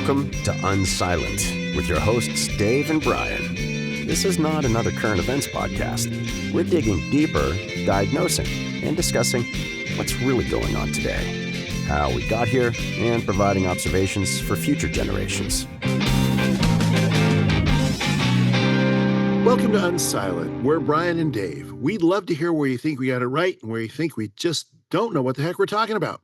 Welcome to Unsilent with your hosts Dave and Brian. This is not another current events podcast. We're digging deeper, diagnosing, and discussing what's really going on today, how we got here, and providing observations for future generations. Welcome to Unsilent. We're Brian and Dave. We'd love to hear where you think we got it right and where you think we just don't know what the heck we're talking about.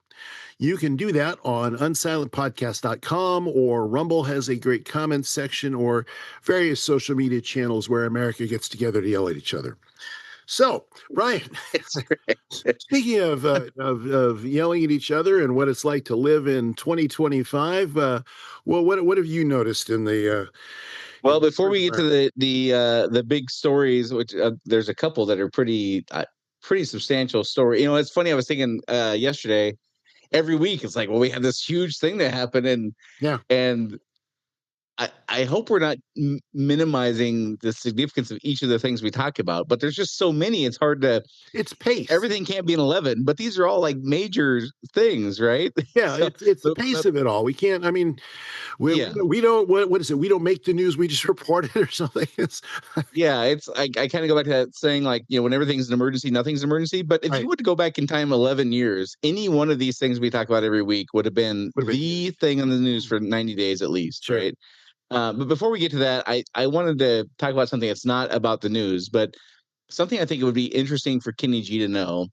You can do that on unsilentpodcast.com, or Rumble has a great comments section, or various social media channels where America gets together to yell at each other. So, Brian, speaking of yelling at each other and what it's like to live in 2025, well, what have you noticed in the? Well, before we get to the big stories, which there's a couple that are pretty substantial story. You know, it's funny. I was thinking yesterday. Every week, it's like, well, we have this huge thing that happened, and I hope we're not minimizing the significance of each of the things we talk about, but there's just so many. It's hard to. It's pace. Everything can't be an 11, but these are all like major things, right? Yeah, so, it's the pace of it all. We can't. I mean, we don't. What is it? We don't make the news. We just report it or something. Yeah, it's. I kind of go back to that saying, like, you know, when everything's an emergency, nothing's an emergency. But if you would go back in time 11 years, any one of these things we talk about every week would have been the thing on the news for 90 days at least, sure. Right? But before we get to that, I wanted to talk about something that's not about the news, but something I think it would be interesting for Kenny G to know.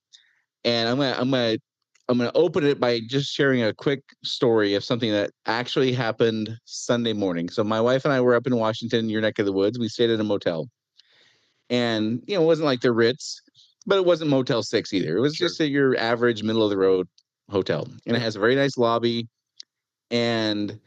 And I'm gonna open it by just sharing a quick story of something that actually happened Sunday morning. So my wife and I were up in Washington, your neck of the woods. We stayed at a motel, and you know, it wasn't like the Ritz, but it wasn't Motel 6 either. It was just your average middle of the road hotel, and it has a very nice lobby. And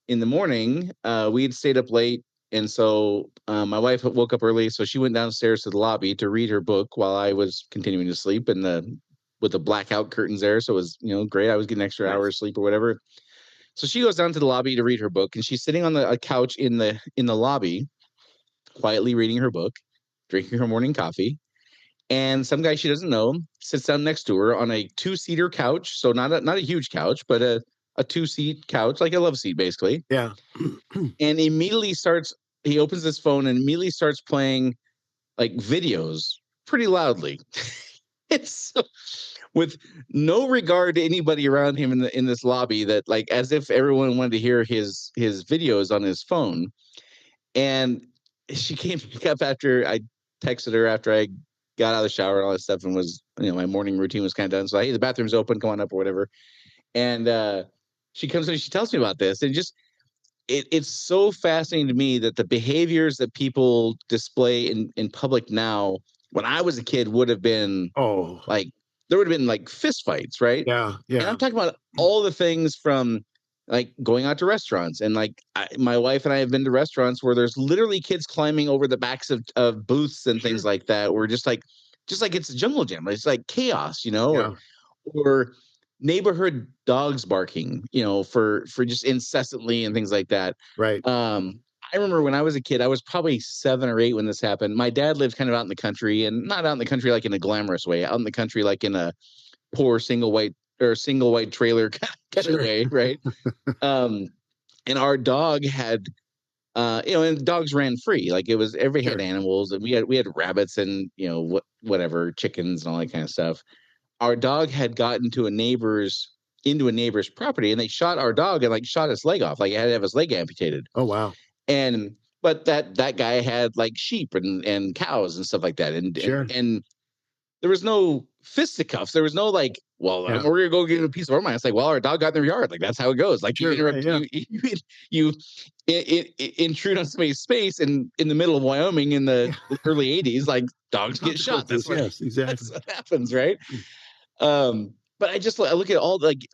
in the morning, we had stayed up late, and so my wife woke up early, so she went downstairs to the lobby to read her book while I was continuing to sleep with the blackout curtains there. So it was, you know, great. I was getting extra hours sleep or whatever. So she goes down to the lobby to read her book, and she's sitting on a couch in the lobby, quietly reading her book, drinking her morning coffee. And some guy she doesn't know sits down next to her on a 2-seater couch. So not a huge couch, but a 2-seat couch, like a love seat, basically. Yeah. And immediately he opens his phone and immediately starts playing like videos pretty loudly. It's with no regard to anybody around him in this lobby, that like as if everyone wanted to hear his videos on his phone. And she came back up after I texted her after I got out of the shower and all that stuff, and was, you know, my morning routine was kind of done. So hey, the bathroom's open, come on up or whatever. And she comes in and she tells me about this, and just it's so fascinating to me that the behaviors that people display in public now, when I was a kid, would have been like there would have been like fist fights, right? Yeah. And I'm talking about all the things from like going out to restaurants, and like my wife and I have been to restaurants where there's literally kids climbing over the backs of booths and things like that. We're just like it's a jungle gym. It's like chaos, you know, or neighborhood dogs barking, you know, for just incessantly and things like that. Right. I remember when I was a kid, I was probably 7 or 8 when this happened. My dad lived kind of out in the country, and not out in the country like in a glamorous way, out in the country like in a poor single white trailer kind of way, right? And our dog had, you know, and dogs ran free. Like it was everybody had animals, and we had rabbits and, you know, whatever, chickens and all that kind of stuff. Our dog had gotten into a neighbor's property, and they shot our dog and like shot his leg off. Like he had to have his leg amputated. Oh wow. But that guy had like sheep and cows and stuff like that. And there was no fisticuffs. There was no like, well, we're gonna go get a piece of our mind. It's like, well, our dog got in their yard. Like that's how it goes. Like you intrude on somebody's space in the middle of Wyoming in the early 80s. Like dogs get shot. That's what happens, right? But I look at all like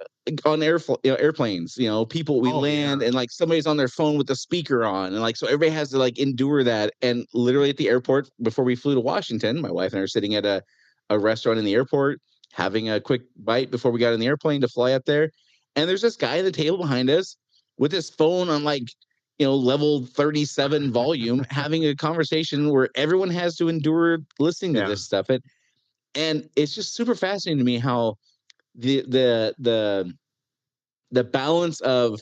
on airplanes, you know, people land and like somebody's on their phone with the speaker on, and like so everybody has to like endure that. And literally at the airport before we flew to Washington, my wife and I are sitting at a restaurant in the airport having a quick bite before we got in the airplane to fly up there, and there's this guy at the table behind us with his phone on like, you know, level 37 volume having a conversation where everyone has to endure listening to this stuff. And it's just super fascinating to me how the balance of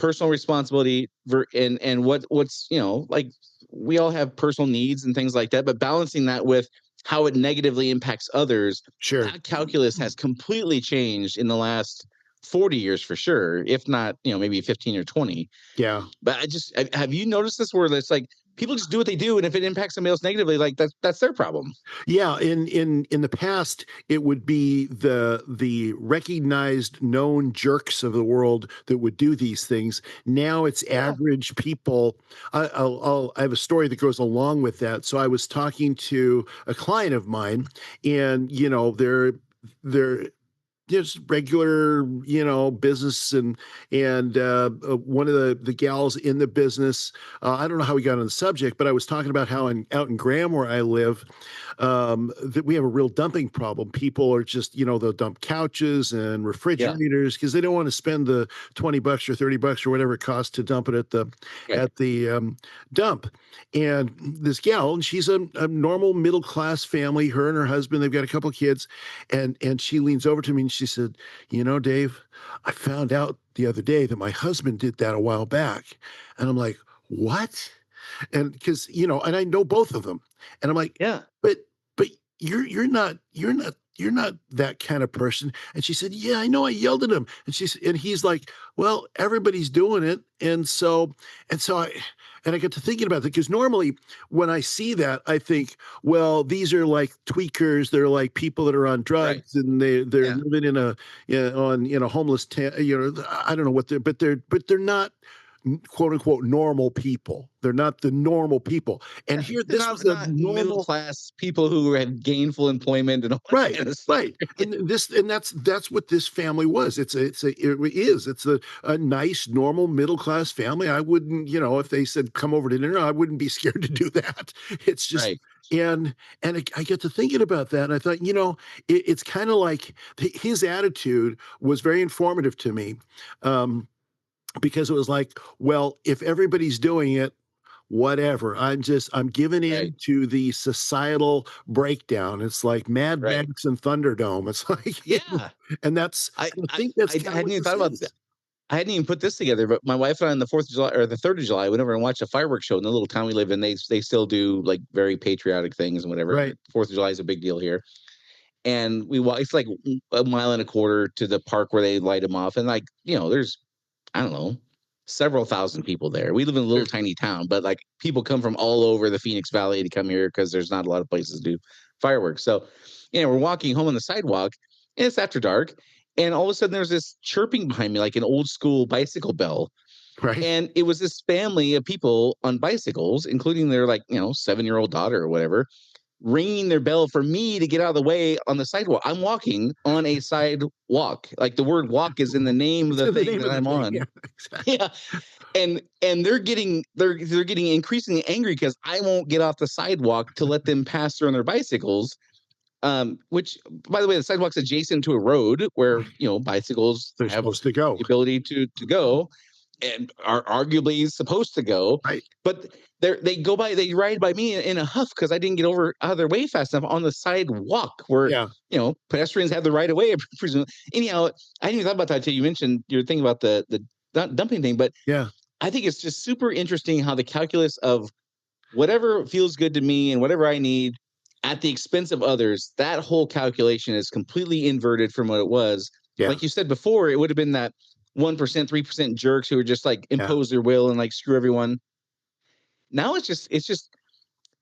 personal responsibility and what's, like we all have personal needs and things like that, but balancing that with how it negatively impacts others. Sure. That calculus has completely changed in the last 40 years for sure, if not, maybe 15 or 20. Yeah. But have you noticed this where it's like people just do what they do, and if it impacts somebody else negatively, like that's their problem. Yeah, in the past, it would be the recognized known jerks of the world that would do these things. Now it's Yeah. average people. I have a story that goes along with that. So I was talking to a client of mine, and they're just regular, business, and one of the gals in the business. I don't know how we got on the subject, but I was talking about how out in Graham, where I live, that we have a real dumping problem. People are just, they'll dump couches and Yeah. refrigerators because they don't want to spend the $20 or $30 or whatever it costs to dump it at the Right. dump. And this gal, and she's a normal middle class family. Her and her husband, they've got a couple of kids, and she leans over to me and she said, Dave, I found out the other day that my husband did that a while back. And I'm like, what? And because, and I know both of them. And I'm like, Yeah. but you're not that kind of person. And she said, yeah, I know, I yelled at him. And he's like, well, everybody's doing it. And I got to thinking about it, because normally when I see that, I think, well, these are like tweakers. They're like people that are on Right. drugs, and they're Yeah. living on homeless I don't know what they're not quote unquote normal people. They're not the normal people. And Yeah. here, They're this not was a not middle normal. class people who have gainful employment and all that Right, kind of stuff. right, and that's what this family was. It's a nice, normal, middle class family. I wouldn't, if they said come over to dinner, I wouldn't be scared to do that. It's just, Right. and I get to thinking about that, and I thought, it's kind of like his attitude was very informative to me, because it was like, well, if everybody's doing it, whatever. I'm giving Right. in to the societal breakdown. It's like Mad Right. Max and Thunderdome. It's like, Yeah. I I I think that's I kind of hadn't what even this thought about is. I hadn't even put this together, but my wife and I on the 4th of July or the 3rd of July went over and watched a fireworks show in the little town we live in. They still do like very patriotic things and whatever. Right. 4th of July is a big deal here. And it's like a mile and a quarter to the park where they light them off. And like, there's, I don't know, several thousand people there. We live in a little Sure. tiny town, but like people come from all over the Phoenix Valley to come here because there's not a lot of places to do fireworks. So, we're walking home on the sidewalk, and it's after dark. And all of a sudden there's this chirping behind me, like an old school bicycle bell. Right. And it was this family of people on bicycles, including their 7-year-old daughter or whatever, ringing their bell for me to get out of the way on the sidewalk. I'm walking on a sidewalk. Like the word walk is in the name of It's the in the thing name that of the I'm thing. on. Yeah, exactly. Yeah. And they're getting increasingly angry because I won't get off the sidewalk to let them pass through on their bicycles. Which, by the way, the sidewalk's adjacent to a road where bicycles They're have supposed to go. the ability to go and are arguably supposed to go. Right. But they ride by me in a huff because I didn't get out of their way fast enough on the sidewalk where Yeah. pedestrians have the right of way. Anyhow, I didn't even thought about that until you mentioned your thing about the dumping thing. But Yeah. I think it's just super interesting how the calculus of whatever feels good to me and whatever I need at the expense of others, that whole calculation is completely inverted from what it was. Yeah. Like you said before, it would have been that 1%, 3% jerks who would just like Yeah. impose their will and like screw everyone. Now it's just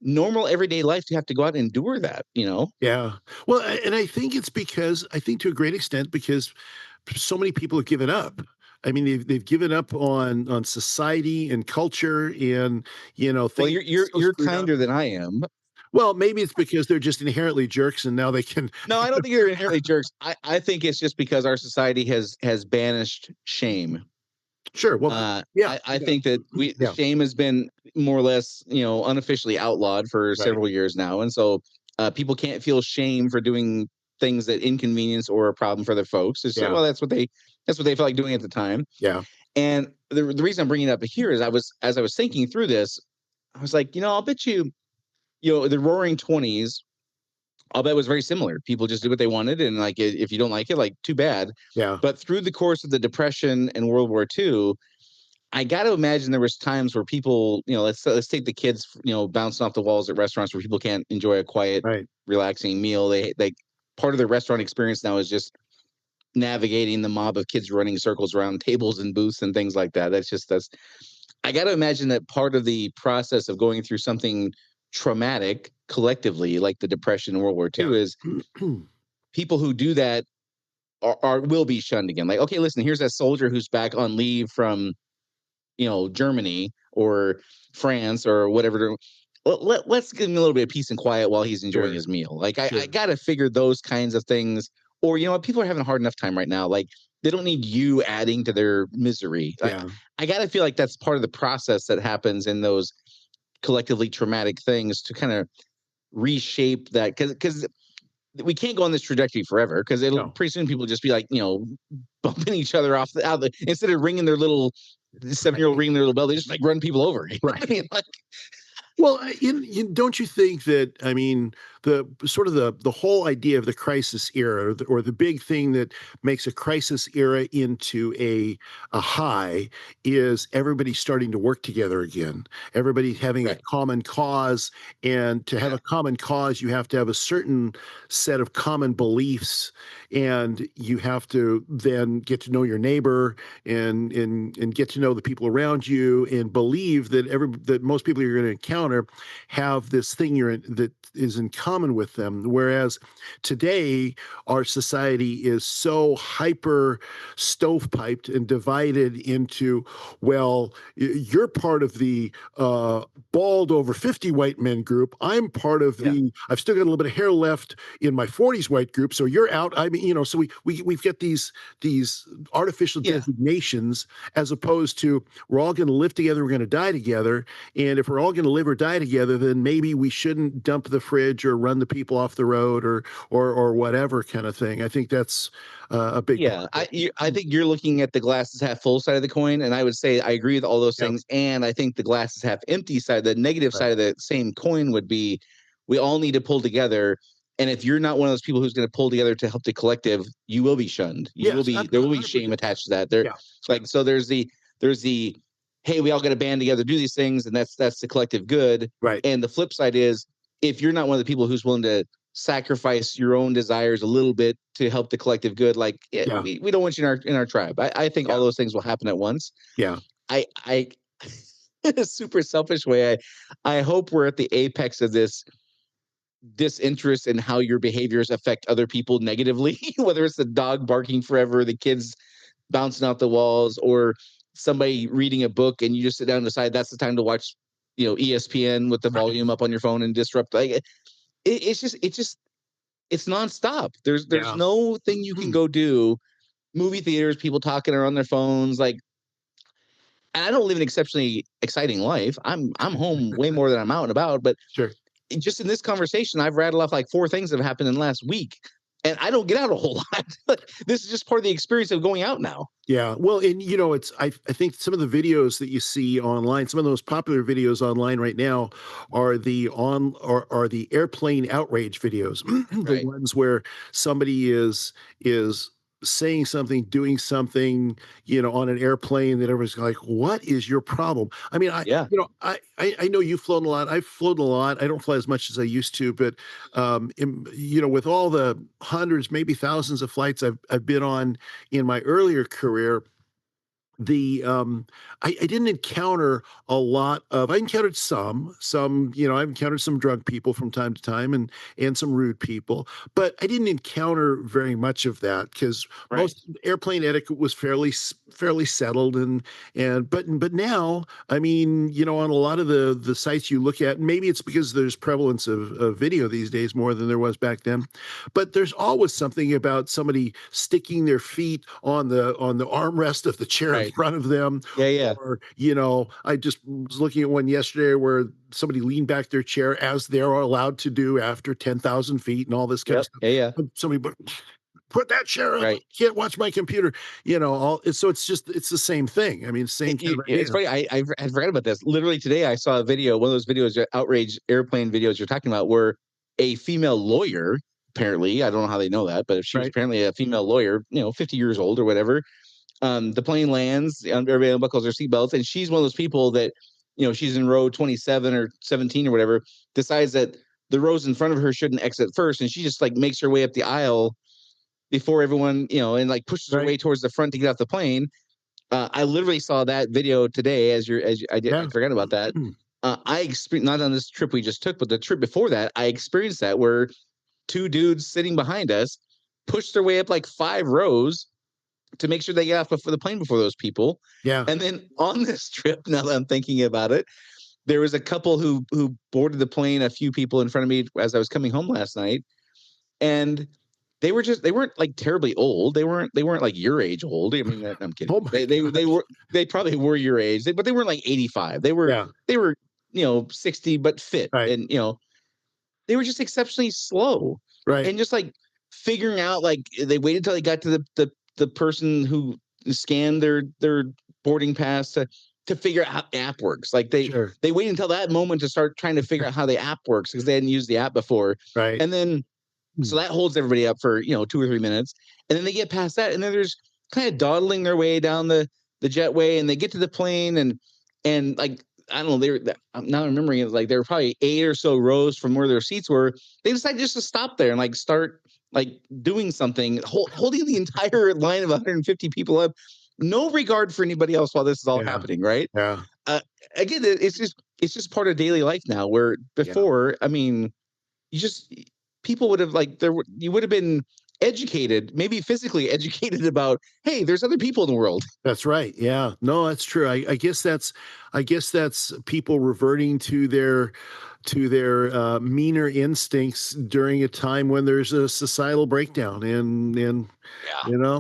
normal everyday life to have to go out and endure that. Yeah. Well, and I think to a great extent because so many people have given up. I mean, they've given up on society and culture, and Well, things you're so you're screwed up. kinder than I am. Well, maybe it's because they're just inherently jerks, and now they can. No, I don't think they're inherently jerks. I think it's just because our society has banished shame. Sure. Well, yeah, I yeah, think that yeah. shame has been more or less, unofficially outlawed for Right. several years now, and so people can't feel shame for doing things that inconvenience or a problem for their folks. It's Yeah. well, that's what they felt like doing at the time. Yeah. And the reason I'm bringing it up here is as I was thinking through this, I was like, I'll bet the Roaring Twenties. I'll bet it was very similar. People just did what they wanted, and like if you don't like it, like too bad. Yeah. But through the course of the Depression and World War II, I got to imagine there was times where people, let's take the kids, bouncing off the walls at restaurants where people can't enjoy a quiet, Right. relaxing meal. They part of the restaurant experience now is just navigating the mob of kids running circles around tables and booths and things like that. That's I got to imagine that part of the process of going through something traumatic collectively, like the Depression and World War II, Yeah. is people who do that are will be shunned again. Like, okay, listen, here's that soldier who's back on leave from Germany or France or whatever. Let's give him a little bit of peace and quiet while he's enjoying Sure. his meal. Like I Sure. got to figure those kinds of things. Or people are having a hard enough time right now. Like they don't need you adding to their misery. Yeah. I got to feel like that's part of the process that happens in those collectively traumatic things to kind of reshape that, because we can't go on this trajectory forever, because it'll No. pretty soon people just be like, bumping each other off instead of ringing their little 7-year-old ringing their little bell, they just like run people over. Right. I mean, like, Well, don't you think that, I mean, the sort of the whole idea of the crisis era, or the big thing that makes a crisis era into a high, is everybody starting to work together again. Everybody having a right. common cause, and to have Yeah. a common cause, you have to have a certain set of common beliefs, and you have to then get to know your neighbor, and get to know the people around you, and believe that most people you're going to encounter have this thing that is in common with them. Whereas today, our society is so hyper stovepiped and divided into, well, you're part of the bald over 50 white men group. I'm part of Yeah. I've still got a little bit of hair left in my 40s white group. So you're out. I mean, so we've got these artificial Yeah. designations, as opposed to, we're all going to live together, we're going to die together. And if we're all going to live or die together, then maybe we shouldn't dump the fridge or run the people off the road, or whatever kind of thing. I think that's a big Yeah. part. I think you're looking at the glasses half full side of the coin. And I would say I agree with all those Yeah. things. And I think the glasses half empty side, the negative Right. side of the same coin, would be we all need to pull together. And if you're not one of those people who's going to pull together to help the collective, you will be shunned. Yes, There will be 100%. shame attached to that. There, Yeah. like, so there's the, hey, we all got to band together, do these things, and that's the collective good. Right. And the flip side is, if you're not one of the people who's willing to sacrifice your own desires a little bit to help the collective good, like, Yeah. we don't want you in our tribe. I think all those things will happen at once. Yeah. I in a super selfish way, I hope we're at the apex of this disinterest in how your behaviors affect other people negatively, whether it's the dog barking forever, the kids bouncing off the walls, or somebody reading a book and you just sit down and decide that's the time to watch, ESPN with the volume up on your phone and disrupt. Like it's just it's nonstop. There's Yeah. no thing you can go do. Movie theaters, people talking are on their phones. Like, and I don't live an exceptionally exciting life. I'm home way more than I'm out and about. But Sure. just in this conversation, I've rattled off like 4 things that have happened in the last week, and I don't get out a whole lot. Like, this is just part of the experience of going out now. Yeah. Well, and it's I think some of the videos that you see online, some of the most popular videos online right now, are the airplane outrage videos. The Right. ones where somebody is saying something, doing something, on an airplane, that everyone's like, "What is your problem?" I mean, Yeah. I know you've flown a lot. I've flown a lot. I don't fly as much as I used to, but with all the hundreds, maybe thousands of flights I've been on in my earlier career, the I didn't encounter a lot of. I encountered some, I've encountered some drunk people from time to time, and some rude people, but I didn't encounter very much of that, because Right. most airplane etiquette was fairly settled. But now, I mean, on a lot of the sites you look at, maybe it's because there's prevalence of video these days more than there was back then, but there's always something about somebody sticking their feet on the armrest of the chair in Right. front of them. Yeah. Or, I just was looking at one yesterday where somebody leaned back their chair, as they're allowed to do after 10,000 feet and all this kind of stuff. Yeah. But somebody put that chair up. Right. I can't watch my computer. So it's the same thing. I mean, same kind of It's idea. funny. I forgot about this. Literally today, I saw a video, one of those videos, outrage airplane videos you're talking about, where a female lawyer, apparently, I don't know how they know that, but if she was Right. apparently a female lawyer, 50 years old or whatever, The plane lands, everybody unbuckles their seatbelts, and she's one of those people that, she's in row 27 or 17 or whatever, decides that the rows in front of her shouldn't exit first, and she just like makes her way up the aisle before everyone, and like pushes her way towards the front to get off the plane. I literally saw that video today I forgot about that. I experienced, not on this trip we just took, but the trip before that, I experienced that where two dudes sitting behind us pushed their way up like 5 rows to make sure they get off before the plane before those people. Yeah. And then on this trip, now that I'm thinking about it, there was a couple who boarded the plane, a few people in front of me as I was coming home last night. And they weren't like terribly old. They weren't like your age old. I mean, I'm kidding. Oh they probably were your age, but they weren't like 85. They were 60 but fit, and they were just exceptionally slow, and just like figuring out, like they waited till they got to the person who scanned their boarding pass to figure out how the app works. Like they waited until that moment to start trying to figure out how the app works because they hadn't used the app before, and then. So that holds everybody up for 2 or 3 minutes, and then they get past that, and then there's kind of dawdling their way down the jetway, and they get to the plane, and like I don't know, I'm now remembering it, like they were probably 8 or so rows from where their seats were. They decided just to stop there and like start like doing something, holding the entire line of 150 people up, no regard for anybody else while this is all happening, right? Yeah. Again, it's just part of daily life now. Where before, I mean, people would have you would have been educated, maybe physically educated about, hey, there's other people in the world. That's right. Yeah, no, that's true. I guess that's people reverting to their meaner instincts during a time when there's a societal breakdown, and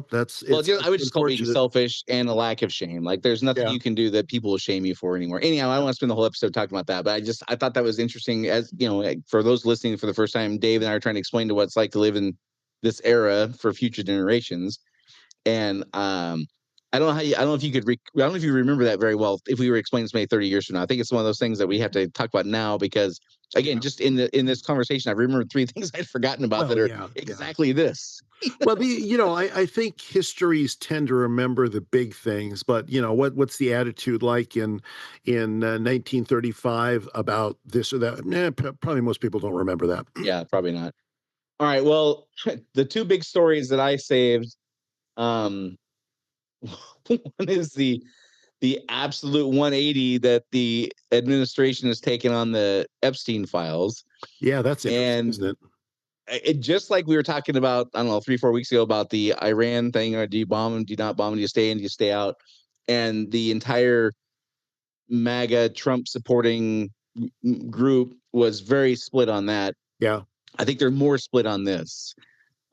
that's I would just call being selfish and a lack of shame. Like there's nothing you can do that people will shame you for anymore. Anyhow, I don't want to spend the whole episode talking about that, but I thought that was interesting. As for those listening for the first time, Dave and I are trying to explain to what it's like to live in this era for future generations. And I don't know if you remember that very well if we were explaining this maybe 30 years from now. I think it's one of those things that we have to talk about now because again, just in this conversation, I remember 3 things I'd forgotten about that are exactly this. Well, I think histories tend to remember the big things, but what's the attitude like in 1935 about this or that? Probably most people don't remember that. Yeah, probably not. All right. Well, the 2 big stories that I saved, one is the absolute 180 that the administration has taken on the Epstein files. Yeah, that's interesting, isn't it? It just like we were talking about, I don't know, 3-4 weeks ago about the Iran thing, or do you bomb them, do you not bomb them, do you stay in, do you stay out? And the entire MAGA Trump supporting group was very split on that. Yeah. I think they're more split on this.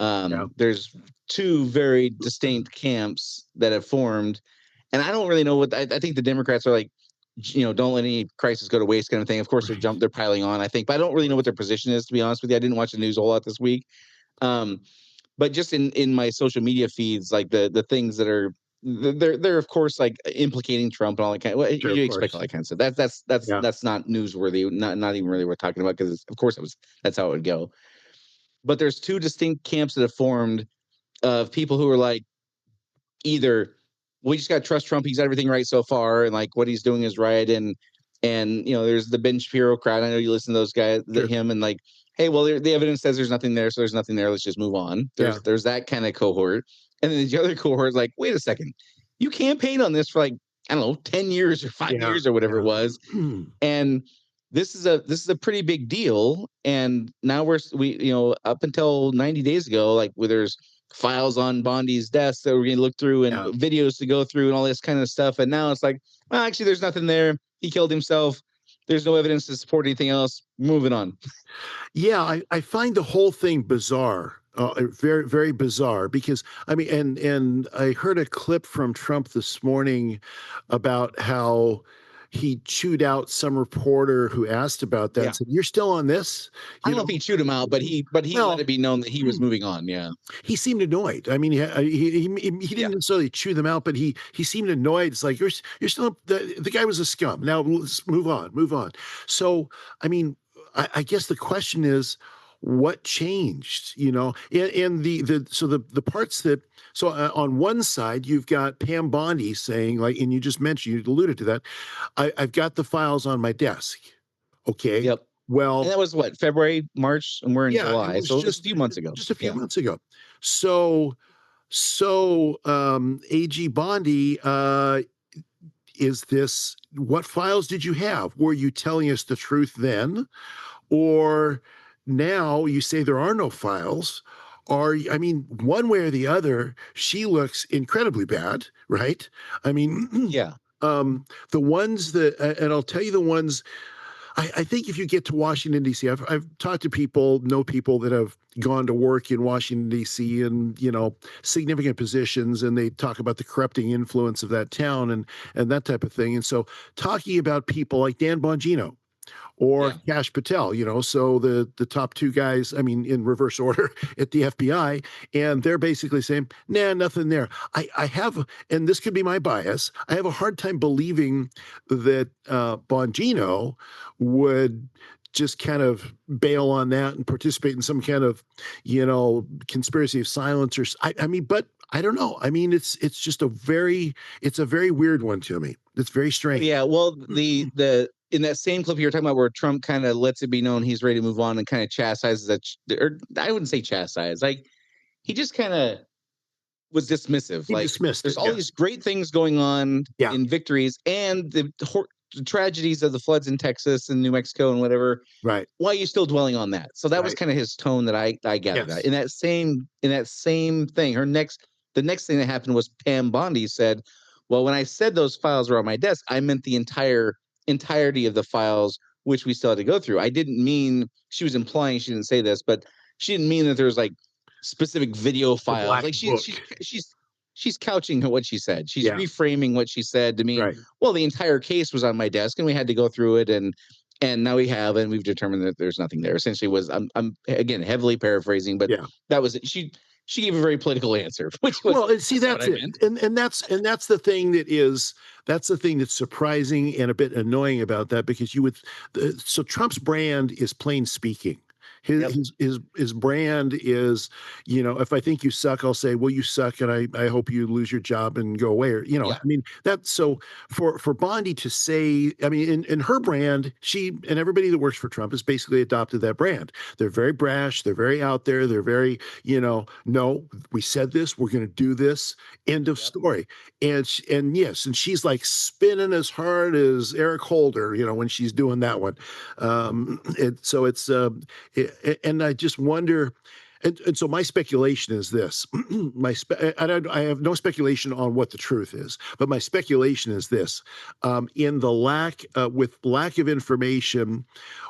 There's 2 very distinct camps that have formed, and I don't really know what I think the Democrats are like, don't let any crisis go to waste kind of thing. Of course, they're piling on, I think, but I don't really know what their position is, to be honest with you. I didn't watch the news a whole lot this week. But just in my social media feeds, like the things that are they're of course like implicating Trump and all that kind of, well, you expect all that kind of stuff. That's not newsworthy, not even really worth talking about, because of course that's how it would go. But there's 2 distinct camps that have formed of people who are like, either we just got to trust Trump, he's got everything right so far, and like what he's doing is right, and there's the Ben Shapiro crowd. I know you listen to those guys, him, and like, hey, well, the evidence says there's nothing there, so there's nothing there. Let's just move on. There's that kind of cohort, and then the other cohort is like, wait a second, you campaigned on this for like, I don't know, 10 years or 5 years or whatever it was, and this is a pretty big deal. And now we up until 90 days ago, like where there's files on Bondi's desk that we're going to look through and videos to go through and all this kind of stuff. And now it's like, well, actually, there's nothing there. He killed himself. There's no evidence to support anything else. Moving on. Yeah, I find the whole thing bizarre. Very, very bizarre, because I mean, and I heard a clip from Trump this morning about how he chewed out some reporter who asked about that. And said, "You're still on this?" I don't know if he chewed him out, but he let it be known that he was moving on. Yeah, he seemed annoyed. I mean, he didn't necessarily chew them out, but he seemed annoyed. It's like, you're still the guy was a scum. Now let's move on. So I mean, I guess the question is, what changed, and the parts that, so on one side you've got Pam Bondi saying, like, and you just mentioned, you alluded to that, I've got the files on my desk. Okay, Yep. And well, that was what, February, March, and we're in yeah, it July. was So it was a few months ago. just a few Yeah. months ago. So AG Bondi, is this, what files did you have? Were you telling us the truth then? Or now you say there are no files? Or, I mean, one way or the other, she looks incredibly bad, right? I mean, Yeah. the ones that, and I'll tell you the ones, I think if you get to Washington, D.C., I've talked to people, know people that have gone to work in Washington, D.C. and, significant positions, and they talk about the corrupting influence of that town and that type of thing. And so talking about people like Dan Bongino, or Yeah. Kash Patel, so the top two guys, I mean, in reverse order at the FBI, and they're basically saying, nah, nothing there. I have, and this could be my bias, I have a hard time believing that Bongino would just kind of bail on that and participate in some kind of, conspiracy of silence, or I mean, but I don't know. I mean, it's just it's a very weird one to me. It's very strange. Yeah. Well, the in that same clip you were talking about where Trump kind of lets it be known he's ready to move on and kind of chastises that, or I wouldn't say chastise, like he just kind of was dismissive. He Like, dismissed there's it. all Yeah. these great things going on Yeah. in victories and the tragedies of the floods in Texas and New Mexico and whatever. Right. Why are you still dwelling on that? So that was Right. kind of his tone that I gathered. Yes. In that same thing, the next thing that happened was Pam Bondi said, "Well, when I said those files were on my desk, I meant the entirety of the files which we still had to go through. I didn't mean," she was implying, she didn't say this, but she didn't mean that there was like specific video The files. black Like book. she's couching what she said. She's Yeah. reframing what she said to mean, Right. well, the entire case was on my desk and we had to go through it, and now we have, and we've determined that there's nothing there. Essentially, was I'm again heavily paraphrasing, but Yeah. that was it. She gave a very political answer, which was, Well, and see, that's what that's I it. meant. And that's the thing that's surprising and a bit annoying about that, because so Trump's brand is plain speaking. His, Yep. his brand is, if I think you suck, I'll say, well, you suck, and I hope you lose your job and go away. Or, Yeah. I mean, that's so for Bondi to say, I mean, in her brand, she and everybody that works for Trump has basically adopted that brand. They're very brash, they're very out there, they're very, no, we said this, we're going to do this, end of Yep. story. And yes, and she's like spinning as hard as Eric Holder, when she's doing that one. So it's and I just wonder, and so my speculation is this: I have no speculation on what the truth is, but my speculation is this: in the with lack of information,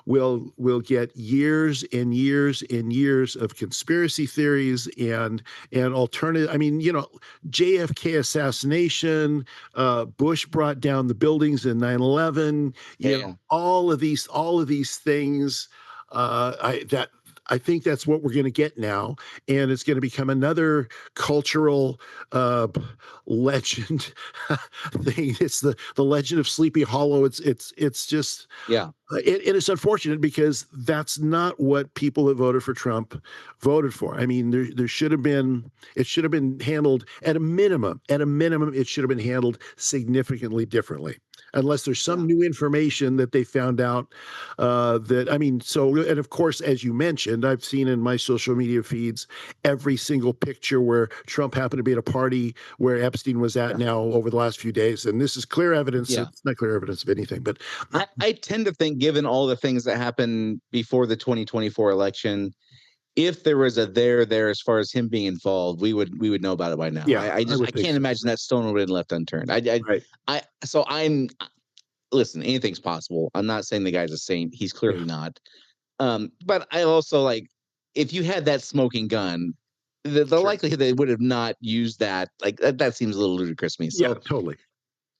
we'll get years and years and years of conspiracy theories and alternative. I mean, JFK assassination, Bush brought down the buildings in 9/11. Yeah. All of these things. I think that's what we're going to get now, and it's going to become another cultural legend thing. It's the legend of Sleepy Hollow. It's just, Yeah. and it's unfortunate because that's not what people that voted for Trump voted for. I mean, there should have been, it should have been handled at a minimum. At a minimum, it should have been handled significantly differently, unless there's some new information that they found out. And of course, as you mentioned, I've seen in my social media feeds every single picture where Trump happened to be at a party where Epstein was at now over the last few days, and this is clear evidence. Yeah. It's not clear evidence of anything, but I tend to think, given all the things that happened before the 2024 election, if there was a there as far as him being involved, we would know about it by now. yeah, I I would think can't so. imagine that stone would have been left unturned. Right. So I'm listen, anything's possible. I'm not saying the guy's a saint. He's clearly Yeah. not. But I also, like, if you had that smoking gun, the Sure. likelihood they would have not used that, like that seems a little ludicrous to me. So Yeah, totally.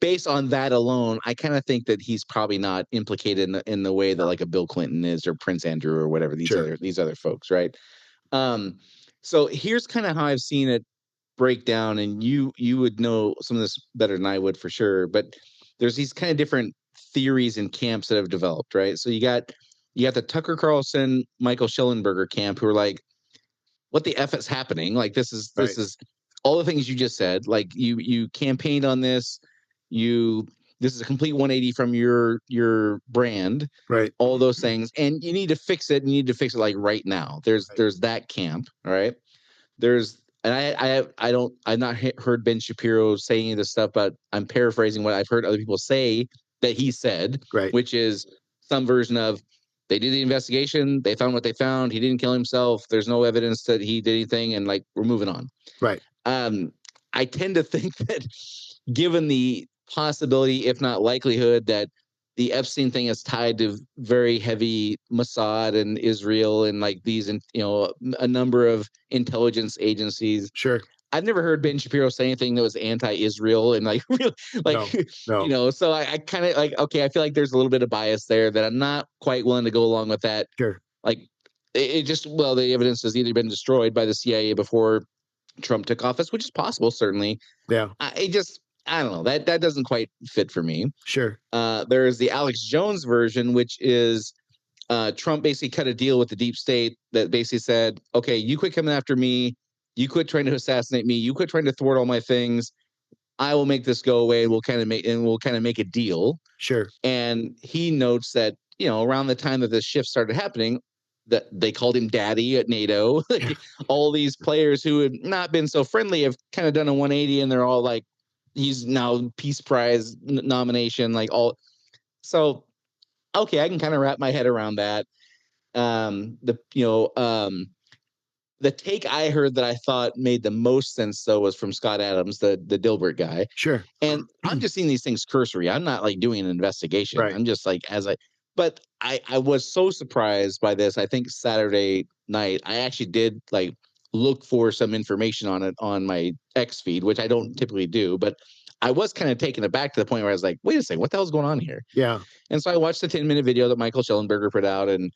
based on that alone, I kind of think that he's probably not implicated in the way that like a Bill Clinton is, or Prince Andrew, or whatever Sure. these other folks, right? Um, so here's kind of how I've seen it break down, and you would know some of this better than I would for sure. But there's these kind of different theories and camps that have developed, right? So you got You got the Tucker Carlson, Michael Schellenberger camp who are like, what the F is happening? Like, this is all the things you just said. Like, you campaigned on this. This is a complete 180 from your brand. Right. All those things. And you need to fix it. And you need to fix it like right now. There's that camp. All right. I've not heard Ben Shapiro say any of this stuff, but I'm paraphrasing what I've heard other people say that he said, Right. which is some version of, they did the investigation, they found what they found, he didn't kill himself, there's no evidence that he did anything, and like, we're moving on. Right. I tend to think that given the possibility, if not likelihood, that the Epstein thing is tied to very heavy Mossad and Israel and like these, a number of intelligence agencies. Sure. I've never heard Ben Shapiro say anything that was anti-Israel and like really like no. So I kind of like, okay, I feel like there's a little bit of bias there that I'm not quite willing to go along with that. Sure. Like the evidence has either been destroyed by the CIA before Trump took office, which is possible, certainly. Yeah. I don't know, that doesn't quite fit for me. Sure. There's the Alex Jones version, which is Trump basically cut a deal with the deep state that basically said, okay, you quit coming after me. You quit trying to assassinate me. You quit trying to thwart all my things. I will make this go away. We'll kind of make a deal. Sure. And he notes that, around the time that this shift started happening, that they called him daddy at NATO. All these players who had not been so friendly have kind of done a 180, and they're all like, he's now Peace Prize nomination, like all. So, okay, I can kind of wrap my head around that. The take I heard that I thought made the most sense, though, was from Scott Adams, the Dilbert guy. Sure. And I'm just seeing these things cursory. I'm not like doing an investigation. Right. I'm just like, but I was so surprised by this. I think Saturday night, I actually did like look for some information on it on my X feed, which I don't typically do, but I was kind of taken aback to the point where I was like, wait a second, what the hell's going on here? Yeah. And so I watched the 10-minute video that Michael Schellenberger put out, and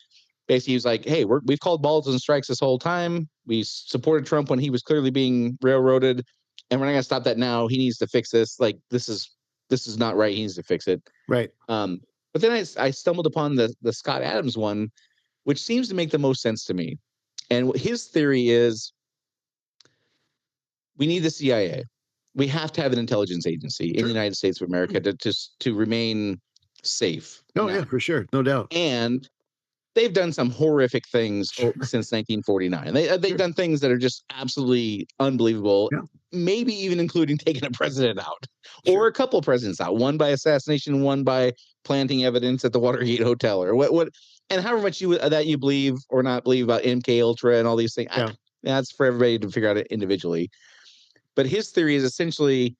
basically he was like, hey, we've called balls and strikes this whole time. We supported Trump when he was clearly being railroaded, and we're not going to stop that now. He needs to fix this. Like, this is not right. He needs to fix it. Right. But then I stumbled upon the Scott Adams one, which seems to make the most sense to me. And his theory is, we need the CIA. We have to have an intelligence agency in the United States of America to remain safe. Oh, yeah, for sure. No doubt. And they've done some horrific things since 1949. They've done things that are just absolutely unbelievable. Yeah. Maybe even including taking a president out, or a couple of presidents out. One by assassination, one by planting evidence at the Watergate Hotel, or what. And however much you believe or not believe about MK Ultra and all these things, that's for everybody to figure out it individually. But his theory is essentially,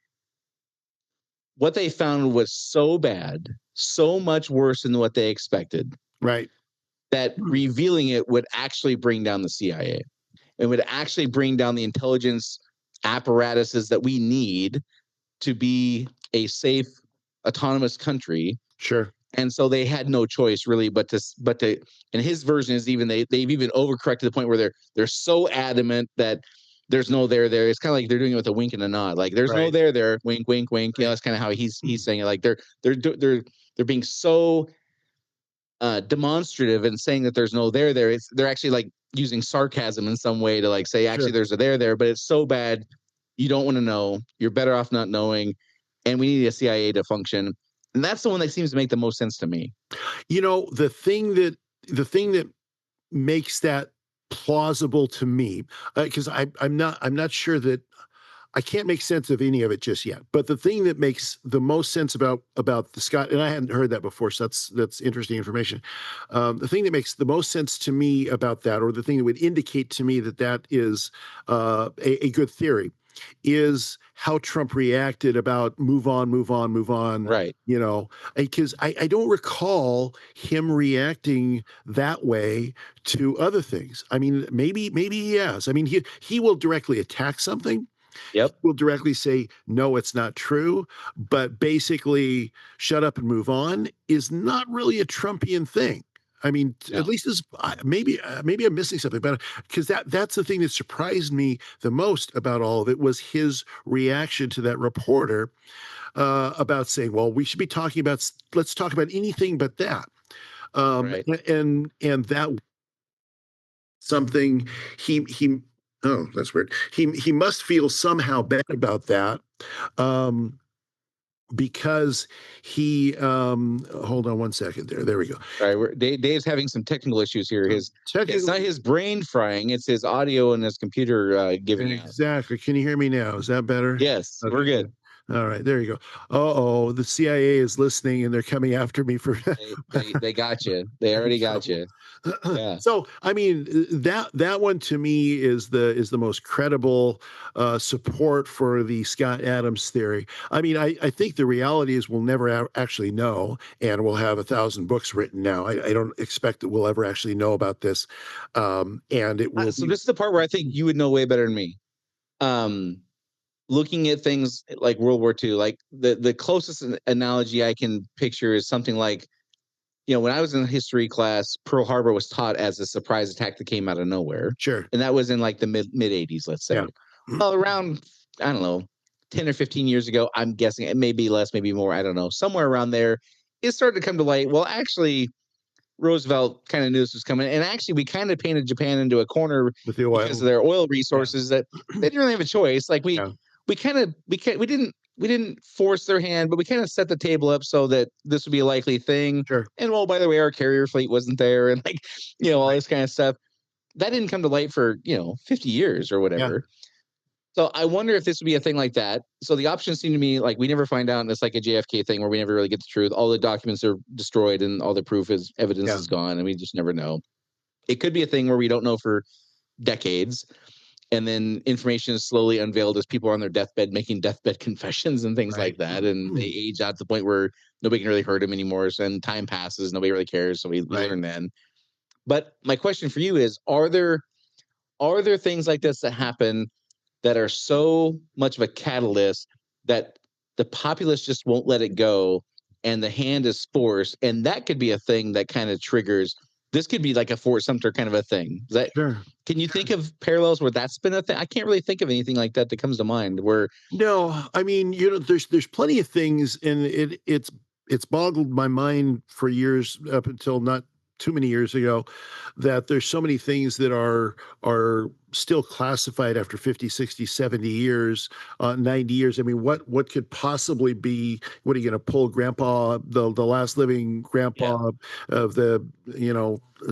what they found was so bad, so much worse than what they expected. Right. That revealing it would actually bring down the CIA. It would actually bring down the intelligence apparatuses that we need to be a safe, autonomous country. Sure. And so they had no choice really but to and his version is even they've even overcorrected to the point where they're so adamant that there's no there. It's kind of like they're doing it with a wink and a nod. Like, there's no there, wink, wink, wink. That's kind of how he's saying it. Like, they're being so demonstrative and saying that there's no there. They're actually like using sarcasm in some way to like say, actually, there's a there, but it's so bad you don't want to know. You're better off not knowing. And we need a CIA to function. And that's the one that seems to make the most sense to me. The thing that makes that plausible to me, because I'm not sure that I can't make sense of any of it just yet. But the thing that makes the most sense about the Scott, and I hadn't heard that before, so that's interesting information. The thing that makes the most sense to me about that, or the thing that would indicate to me that is a good theory, is how Trump reacted about move on. Right. Because I don't recall him reacting that way to other things. I mean, maybe he has. I mean, he will directly attack something. Yep. Will directly say, no, it's not true. But basically, shut up and move on is not really a Trumpian thing. I mean, at least maybe I'm missing something, but because that's the thing that surprised me the most about all of it was his reaction to that reporter about saying, well, we should be let's talk about anything but that. Right. And that something he oh, that's weird. He must feel somehow bad about that. Um, because he hold on one second there we go. All right, Dave's having some technical issues here. It's not Technically, his brain frying; it's his audio and his computer giving out. exactly. Can you hear me now? Is that better? Yes, we're Okay, good. good. All right, there you go. Uh-oh, the CIA is listening and they're coming after me for They got you. They already got so you. Yeah. so I mean that one to me is the most credible support for the Scott Adams theory. I mean, I think the reality is we'll never actually know, and we'll have 1,000 books written now. I don't expect that we'll ever actually know about this, and it will So be this is the part where I think you would know way better than me. Um, Looking at things like World War II, like the closest analogy I can picture is something like, when I was in history class, Pearl Harbor was taught as a surprise attack that came out of nowhere, sure. and that was in like the mid '80s, let's Yeah. say. Well, around, I don't know, 10 or 15 years ago, I'm guessing it may be less, maybe more, I don't know, somewhere around there, it started to come to light. Well, actually, Roosevelt kind of knew this was coming, and actually, we kind of painted Japan into a corner With the because oil. of their oil resources that they didn't really have a choice. Like Yeah. we didn't force their hand, but we kind of set the table up so that this would be a likely thing. Sure. And well, by the way, our carrier fleet wasn't there, and like all this kind of stuff that didn't come to light for 50 years or Yeah. whatever. So I wonder if this would be a thing like that. So the options seem to me like we never find out, and it's like a JFK thing where we never really get the truth. All the documents are destroyed, and all the evidence Yeah. is gone, and we just never know. It could be a thing where we don't know for decades, and then information is slowly unveiled as people are on their deathbed making deathbed confessions and things Right. like that, and they age out to the point where nobody can really hurt them anymore. So, and time passes, nobody really cares, so we Right. learn then. But my question for you is: are there things like this that happen that are so much of a catalyst that the populace just won't let it go and the hand is forced, and that could be a thing that kind of triggers this could be like a Fort Sumter kind of a thing. Sure. Can you think of parallels where that's been a thing? I can't really think of anything like that that comes to mind where No, I mean, there's plenty of things, and it's boggled my mind for years up until not too many years ago, that there's so many things that are still classified after 50, 60, 70 years, 90 years. I mean, what could possibly be, what are you going to pull grandpa, the last living yeah, grandpa of the,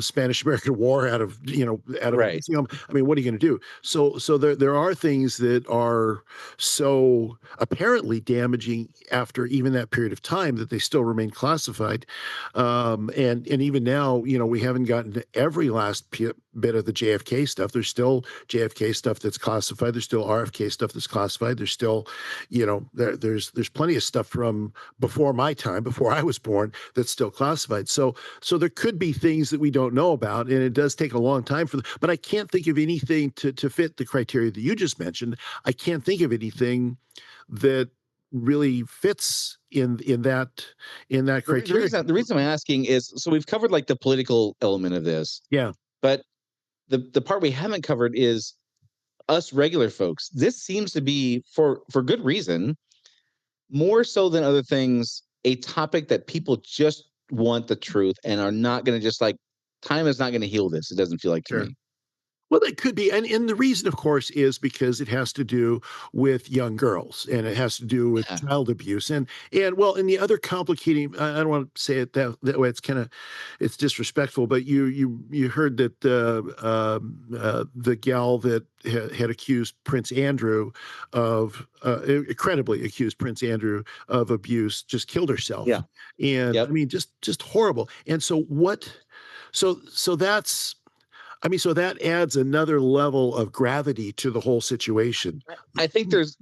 Spanish American War out of, out of a right. museum? I mean, what are you going to do? So there are things that are so apparently damaging after even that period of time that they still remain classified. And even now, we haven't gotten to every last bit of the JFK stuff. There's still JFK stuff that's classified. There's still RFK stuff that's classified. There's still, there's plenty of stuff from before my time, before I was born, that's still classified. So there could be things that we don't know about, and it does take a long time but I can't think of anything to fit the criteria that you just mentioned. I can't think of anything that really fits in that criteria. The reason I'm asking is so we've covered like the political element of this, Yeah, but the part we haven't covered is us regular folks. This seems to be for good reason, more so than other things, a topic that people just want the truth and are not going to just like time is not going to heal this. It doesn't feel like to sure. me. Well, it could be, and the reason, of course, is because it has to do with young girls, and it has to do with Yeah. child abuse, and well, and the other complicating. I don't want to say it that way. It's disrespectful, but you heard that the gal that had accused Prince Andrew of credibly accused Prince Andrew of abuse just killed herself, Yeah. and I Yep. mean just horrible. And so what? So that's I mean, so that adds another level of gravity to the whole situation. I think there's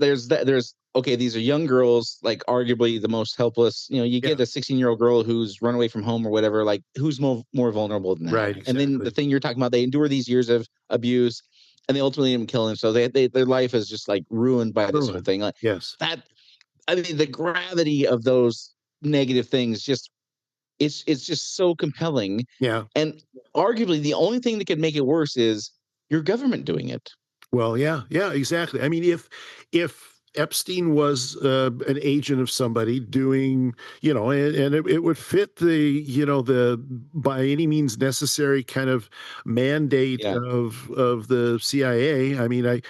okay, these are young girls, like arguably the most helpless. You Yeah, get a 16-year-old girl who's run away from home or whatever, like who's more vulnerable than that. right, And then the exactly. thing you're talking about, they endure these years of abuse and they ultimately end up killing them. So their life is just like ruined by this whole Ruin. thing. Like Yes. that, I mean, the gravity of those negative things just it's just so compelling. Yeah. And arguably the only thing that could make it worse is your government doing it. Well, yeah, yeah, exactly. I mean, if Epstein was an agent of somebody doing, and it would fit the by any means necessary kind of mandate Yeah. of the CIA. I mean, I,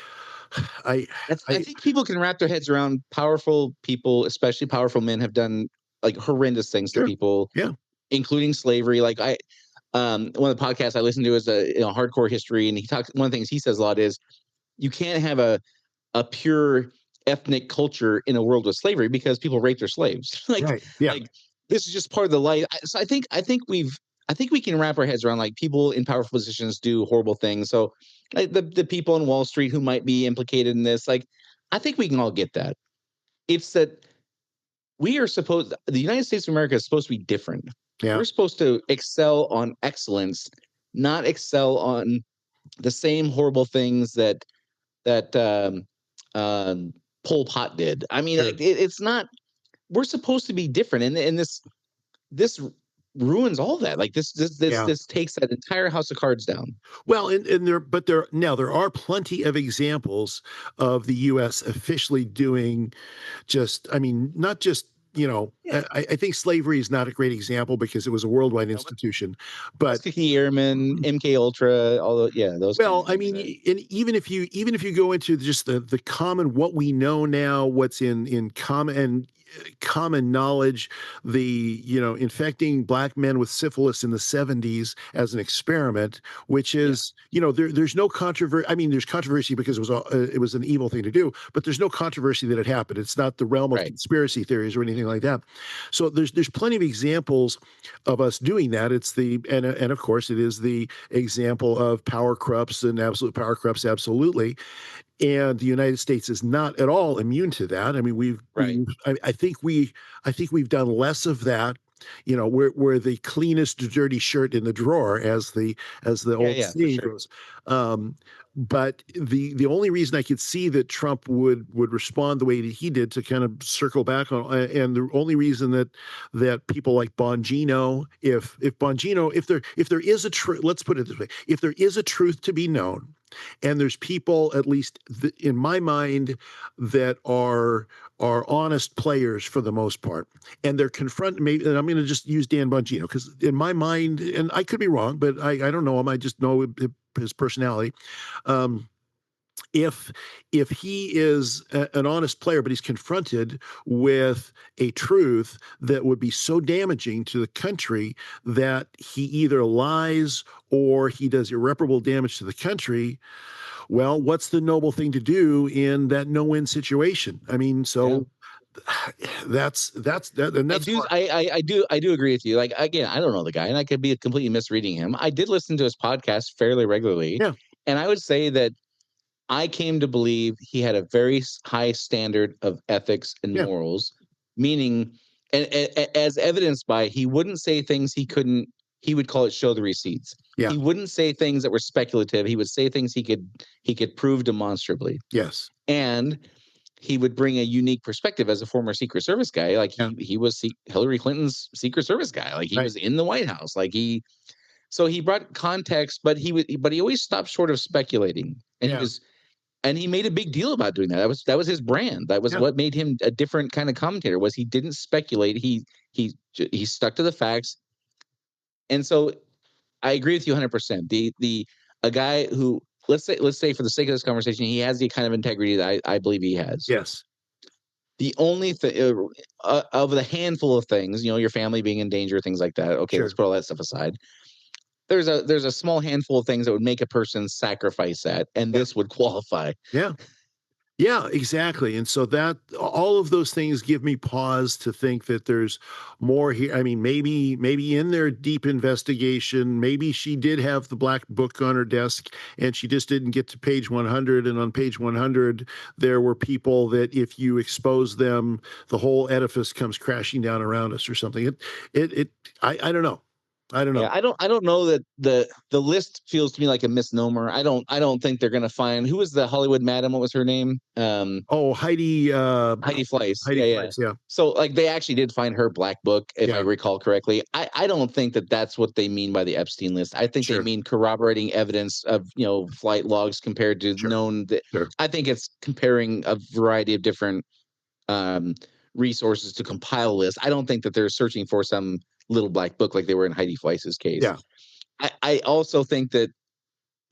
I I, think people can wrap their heads around powerful people, especially powerful men, have done like horrendous things to sure, people, yeah, including slavery. Like one of the podcasts I listen to is hardcore history, and he talks. One of the things he says a lot is you can't have a pure ethnic culture in a world with slavery because people rape their slaves. right, yeah, like this is just part of the life. So I think we can wrap our heads around like people in powerful positions do horrible things. So like the people in Wall Street who might be implicated in this, like I think we can all get that. It's that the United States of America is supposed to be different. yeah, We're supposed to excel on excellence, not excel on the same horrible things that Pol Pot did. I mean, sure. it's not. We're supposed to be different, and this ruins all that. Like Yeah. this takes that entire house of cards down. Well, there are plenty of examples of the U.S. officially doing I mean, not just, Yeah, I think slavery is not a great example because it was a worldwide but institution, but Tuskegee Airmen, MK Ultra, all those kind well, of I things. mean, and even if you go into just the common what we know now, what's in common and common knowledge, infecting black men with syphilis in the 70s as an experiment, which Yeah, is there's no controversy. I mean, there's controversy because it was an evil thing to do, but there's no controversy that it happened. It's not the realm of right. conspiracy theories or anything like that. So there's plenty of examples of us doing that. It's the and of course it is the example of power corrupts and absolute power corrupts absolutely, and the United States is not at all immune to that. I mean, Right. I think we've done less of that. We're the cleanest dirty shirt in the drawer, as the Yeah, old yeah, for saying sure. goes. But the only reason I could see that Trump would respond the way that he did, to kind of circle back on, and the only reason that people like Bongino, if there is a truth, let's put it this way, if there is a truth to be known, and there's people, at least in my mind, that are honest players for the most part, and they're confront maybe, and I'm going to just use Dan Bongino because in my mind, and I could be wrong, but I don't know him, I just know his personality. um, if he is an honest player, but he's confronted with a truth that would be so damaging to the country that he either lies or he does irreparable damage to the country, well, what's the noble thing to do in that no-win situation? I mean, Yeah. so that's that, and I that's do part. I do agree with you. Like again, I don't know the guy and I could be completely misreading him. I did listen to his podcast fairly regularly, Yeah, and I would say that I came to believe he had a very high standard of ethics and yeah, morals, meaning, as evidenced by he wouldn't say things he couldn't. He would call it show the receipts. yeah, He wouldn't say things that were speculative. He would say things he could prove demonstrably, yes, and he would bring a unique perspective as a former Secret Service guy. Like yeah, he was Hillary Clinton's Secret Service guy. Like he right, was in the White House. So he brought context, but he always stopped short of speculating, and yeah, he made a big deal about doing that. That was his brand. That was yeah, what made him a different kind of commentator. Was he didn't speculate. He stuck to the facts. And so I agree with you 100%. The a guy who, let's say for the sake of this conversation, he has the kind of integrity that I believe he has. yes, The only thing of the handful of things, your family being in danger, things like that. Okay, let's sure, put all that stuff aside. There's a small handful of things that would make a person sacrifice that, and yeah, this would qualify. yeah. Yeah, exactly. And so that all of those things give me pause to think that there's more here. I mean, maybe in their deep investigation, maybe she did have the black book on her desk and she just didn't get to page 100. And on page 100, there were people that if you expose them, the whole edifice comes crashing down around us or something. I don't know. I don't Yeah, know. I don't know that the list feels to me like a misnomer. I don't think they're gonna find who was the Hollywood madam. What was her name? Oh, Heidi Fleiss. Heidi Yeah, yeah. Fleiss, yeah. So like they actually did find her black book, if I Yeah. recall correctly. I don't think that that's what they mean by the Epstein list. I think they Sure. mean corroborating evidence of flight logs compared to Sure. known. Sure. I think it's comparing a variety of different um, resources to compile a list. I don't think that they're searching for some little black book like they were in Heidi Fleiss's case. Yeah. I also think that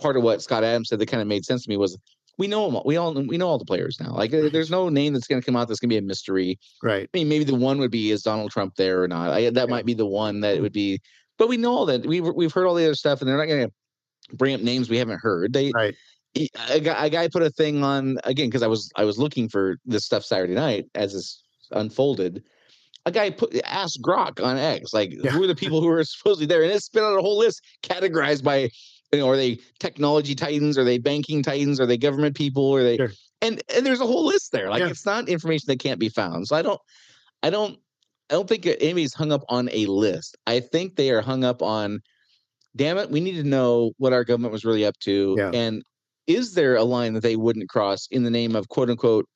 part of what Scott Adams said that kind of made sense to me was we know them all. We know all the players now. Like Right. there's no name that's going to come out that's going to be a mystery. Right. I mean, maybe the one would be is Donald Trump there or not. That Yeah. might be the one that would be. But we know all that. We've heard all the other stuff, and they're not going to bring up names we haven't heard. Right. A guy put a thing on again because I was looking for this stuff Saturday night as this unfolded. A guy asked Grok on X, like, Yeah. who are the people who are supposedly there? And it spit out a whole list categorized by, are they technology titans? Are they banking titans? Are they government people? Are they? Sure. And there's a whole list there. Like, Yeah. it's not information that can't be found. So I don't think anybody's hung up on a list. I think they are hung up on, damn it, we need to know what our government was really up to. Yeah. And is there a line that they wouldn't cross in the name of quote unquote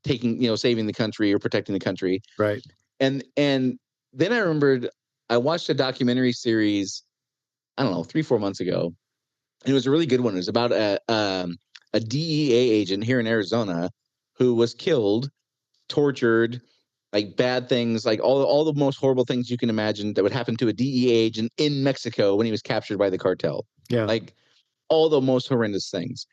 taking, saving the country or protecting the country? Right. And then I remembered I watched a documentary series, I don't know, 3-4 months ago. It was a really good one. It was about a DEA agent here in Arizona who was killed, tortured, like bad things, like all the most horrible things you can imagine that would happen to a DEA agent in Mexico when he was captured by the cartel. Yeah. Like all the most horrendous things.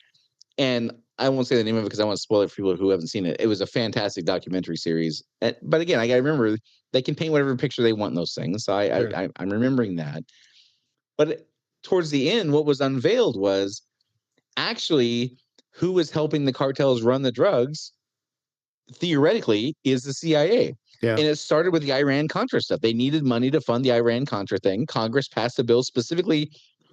And I won't say the name of it because I want to spoil it for people who haven't seen it. It was a fantastic documentary series. But again, I got to remember they can paint whatever picture they want in those things. So Sure. I'm remembering that. But towards the end, what was unveiled was actually who was helping the cartels run the drugs, theoretically, is the CIA. Yeah. And it started with the Iran-Contra stuff. They needed money to fund the Iran-Contra thing. Congress passed a bill specifically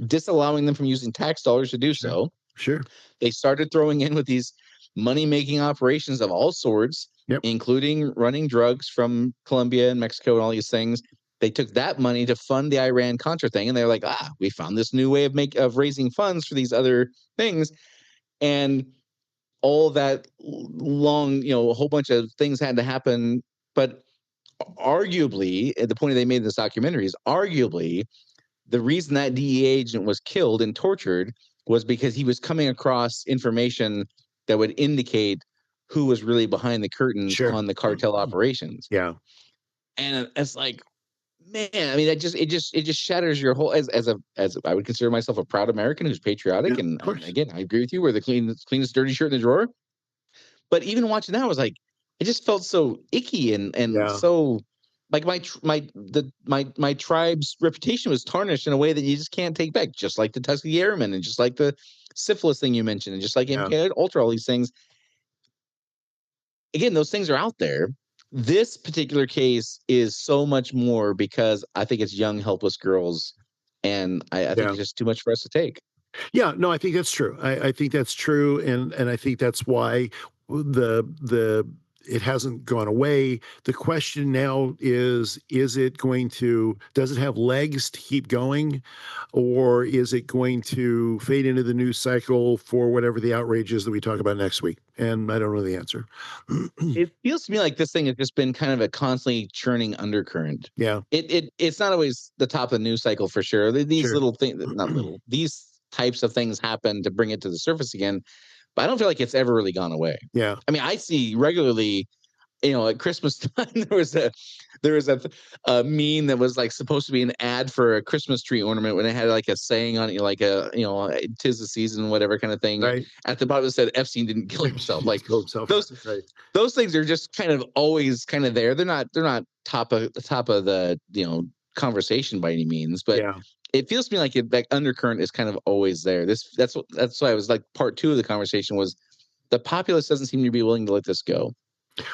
disallowing them from using tax dollars to do so. Sure. They started throwing in with these money-making operations of all sorts, Yep. including running drugs from Colombia and Mexico and all these things. They took that money to fund the Iran-Contra thing, and they're like, we found this new way of raising funds for these other things. And all that long, a whole bunch of things had to happen. But arguably, the point they made in this documentary is arguably the reason that DEA agent was killed and tortured was because he was coming across information that would indicate who was really behind the curtains Sure. on the cartel operations. Yeah. And it's like, man, I mean, it just shatters your whole as I would consider myself a proud American who's patriotic. Yeah, and, of course. and again, I agree with you. We're the cleanest dirty shirt in the drawer. But even watching that, I was like, it just felt so icky and Yeah. so like my tribe's reputation was tarnished in a way that you just can't take back, just like the Tuskegee Airmen and just like the syphilis thing you mentioned, and just like Yeah. MK Ultra, all these things. Again, those things are out there. This particular case is so much more because I think it's young, helpless girls, and I think Yeah. it's just too much for us to take. Yeah, no, I think that's true. I think that's true, and I think that's why the it hasn't gone away. The question now is it going to does it have legs to keep going, or is it going to fade into the news cycle for whatever the outrage is that we talk about next week? And I don't know the answer. It feels to me like this thing has just been kind of a constantly churning undercurrent. Yeah, It's not always the top of the news cycle for sure. These sure. little things, not little, these types of things happen to bring it to the surface again. But I don't feel like it's ever really gone away. Yeah, I mean, I see regularly, at Christmas time, there was a meme that was like supposed to be an ad for a Christmas tree ornament when it had like a saying on it, like "'tis the season," whatever kind of thing. right. At the bottom it said Epstein didn't kill himself. Like Kill himself. those Right. those things are just kind of always kind of there. They're not top of the conversation by any means, but Yeah. it feels to me like that undercurrent is kind of always there. That's why I was like part two of the conversation was the populace doesn't seem to be willing to let this go.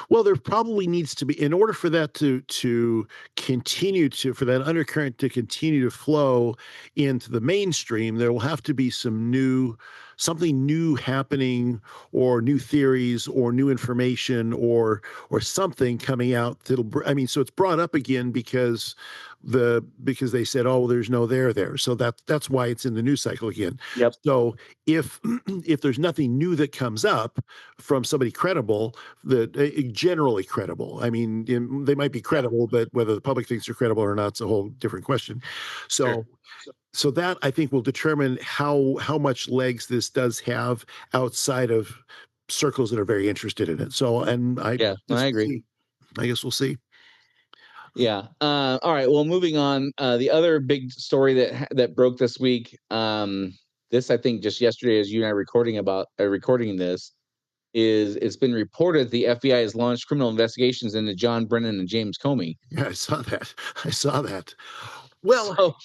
Well, there probably needs to be, in order for that to continue for that undercurrent to continue to flow into the mainstream, there will have to be some new something new happening, or new theories, or new information, or something coming out that'll. I mean, so it's brought up again because they said, oh, there's no there. So that's why it's in the news cycle again. Yep. So if if there's nothing new that comes up from somebody credible, that generally credible. I mean, they might be credible, but whether the public thinks they're credible or not, it's a whole different question. So. Sure. So that, I think, will determine how much legs this does have outside of circles that are very interested in it. So, and I agree. I guess we'll see. Yeah. All right. Well, moving on. The other big story that broke this week. This, I think, just yesterday, as you and I recording this, is it's been reported the FBI has launched criminal investigations into John Brennan and James Comey. Yeah, I saw that. Well, so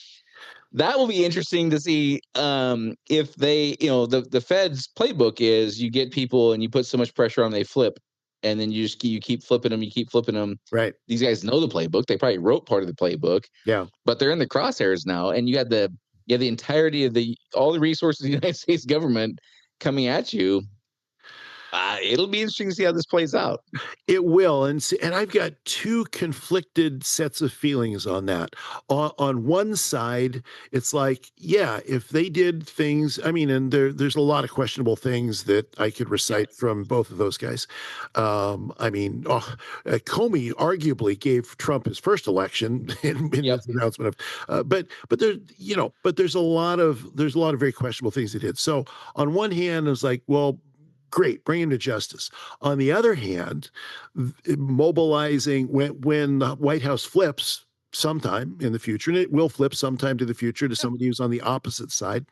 that will be interesting to see if they, the Fed's playbook is you get people and you put so much pressure on them, they flip, and then you keep flipping them. Right. These guys know the playbook. They probably wrote part of the playbook. Yeah. But they're in the crosshairs now, and you have the entirety of all the resources of the United States government coming at you. It'll be interesting to see how this plays out. It will, and I've got two conflicted sets of feelings on that. On one side, it's like, yeah, if they did things, I mean, and there's a lot of questionable things that I could recite from both of those guys. I mean, Comey arguably gave Trump his first election in this announcement of, but there's a lot of very questionable things they did. So on one hand, it was like, well, great, bring him to justice. On the other hand, mobilizing when the White House flips sometime in the future, and it will flip sometime to the future to somebody who's on the opposite side,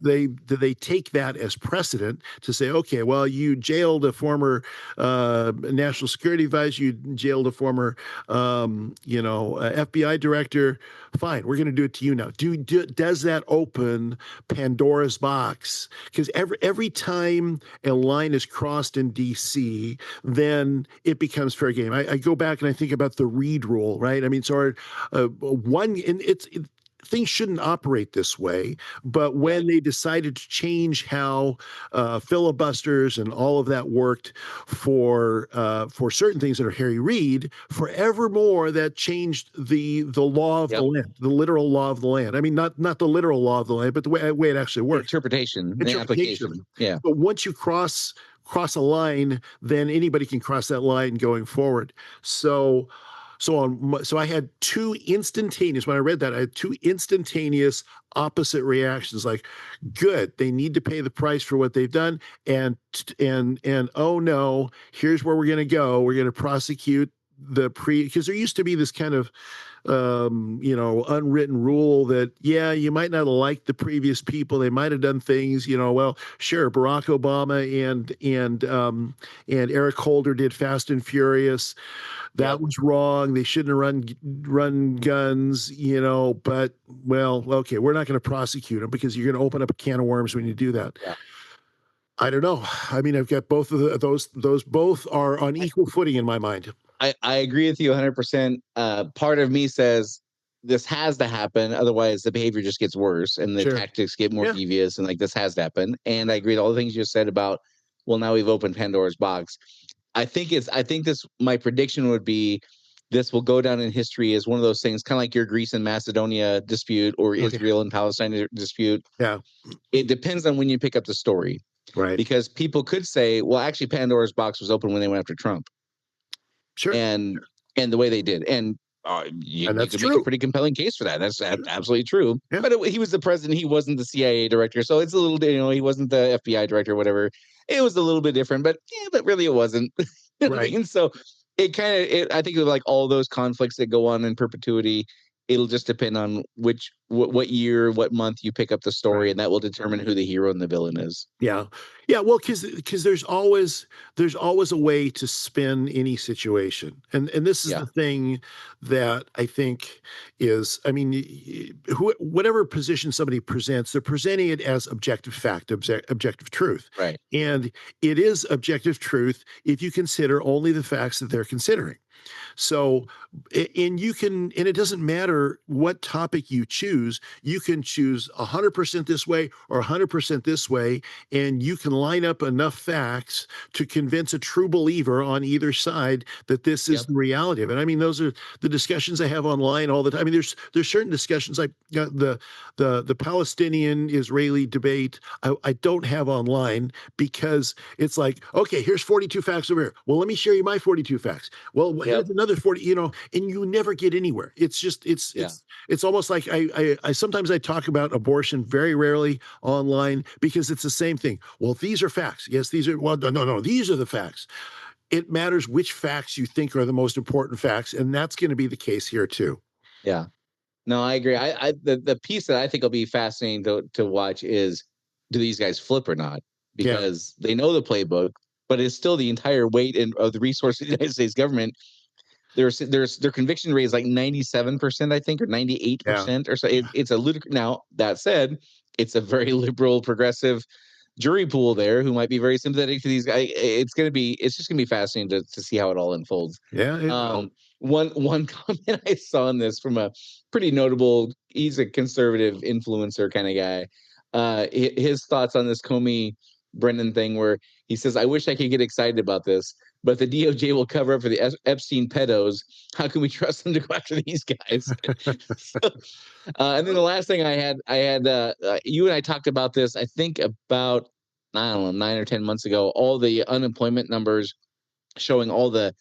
they take that as precedent to say, okay, well, you jailed a former national security advisor, you jailed a former FBI director. Fine, we're going to do it to you now. Does that open Pandora's box? Because every time a line is crossed in D.C., then it becomes fair game. I go back and I think about the Reed rule, right? I mean, so things shouldn't operate this way, but when they decided to change how filibusters and all of that worked for certain things that are Harry Reid, forevermore that changed the law of the land, the literal law of the land. I mean, not the literal law of the land, but the way it actually works. Interpretation. The application. Yeah. But once you cross a line, then anybody can cross that line going forward. So I had two instantaneous, when I read that, I had two instantaneous opposite reactions. Like, good, they need to pay the price for what they've done. And oh no, here's where we're going to go. We're going to prosecute because there used to be this kind of, unwritten rule that, yeah, you might not like the previous people. They might have done things, well, sure. Barack Obama and Eric Holder did Fast and Furious. That was wrong. They shouldn't have run guns, but, well, okay, we're not going to prosecute them because you're going to open up a can of worms when you do that. Yeah. I don't know. I mean, I've got both of those both are on equal footing in my mind. I agree with you 100%. Part of me says this has to happen. Otherwise, the behavior just gets worse and the tactics get more devious. And this has to happen. And I agree with all the things you said about, well, now we've opened Pandora's box. My prediction would be this will go down in history as one of those things, kind of like your Greece and Macedonia dispute or Israel and Palestine dispute. Yeah. It depends on when you pick up the story. Right. Because people could say, well, actually, Pandora's box was open when they went after Trump. Sure. And the way they did. And you could make a pretty compelling case for that. That's absolutely true. Yeah. But he was the president. He wasn't the CIA director. So it's a little, he wasn't the FBI director or whatever. It was a little bit different, but really it wasn't. Right. And so I think of like all those conflicts that go on in perpetuity. It'll just depend on what year, what month you pick up the story, and that will determine who the hero and the villain is. Yeah. Well, because there's always a way to spin any situation, and this is the thing that I think is, I mean, whatever position somebody presents, they're presenting it as objective fact, objective truth, right? And it is objective truth if you consider only the facts that they're considering. So, and it doesn't matter what topic you choose. You can choose 100% this way or 100% this way, and you can line up enough facts to convince a true believer on either side that this is Yep. the reality of it. I mean, those are the discussions I have online all the time. I mean, there's certain discussions like the Palestinian Israeli debate. I don't have online because it's like, okay, here's 42 facts over here. Well, let me share you my 42 facts. Well, here's another 40, and you never get anywhere. It's just, it's almost like I sometimes I talk about abortion very rarely online because it's the same thing. Well, these are facts. Yes, these are, well, no, these are the facts. It matters which facts you think are the most important facts. And that's going to be the case here too. Yeah. No, I agree. The piece that I think will be fascinating to watch is, do these guys flip or not? Yeah. Because they know the playbook, but it's still the entire weight of the resources of the United States government. Their conviction rate is like 97%, I think, or 98% or so. It's a ludicrous. Now, that said, it's a very liberal, progressive jury pool there who might be very sympathetic to these guys. It's just gonna be fascinating to see how it all unfolds. Yeah. One comment I saw in this from a pretty notable, he's a conservative influencer kind of guy. His thoughts on this Comey Brennan thing, where he says, "I wish I could get excited about this, but the DOJ will cover up for the Epstein pedos. How can we trust them to go after these guys?" So, and then the last thing I had you and I talked about this, I think about, I don't know, 9 or 10 months ago, all the unemployment numbers showing all the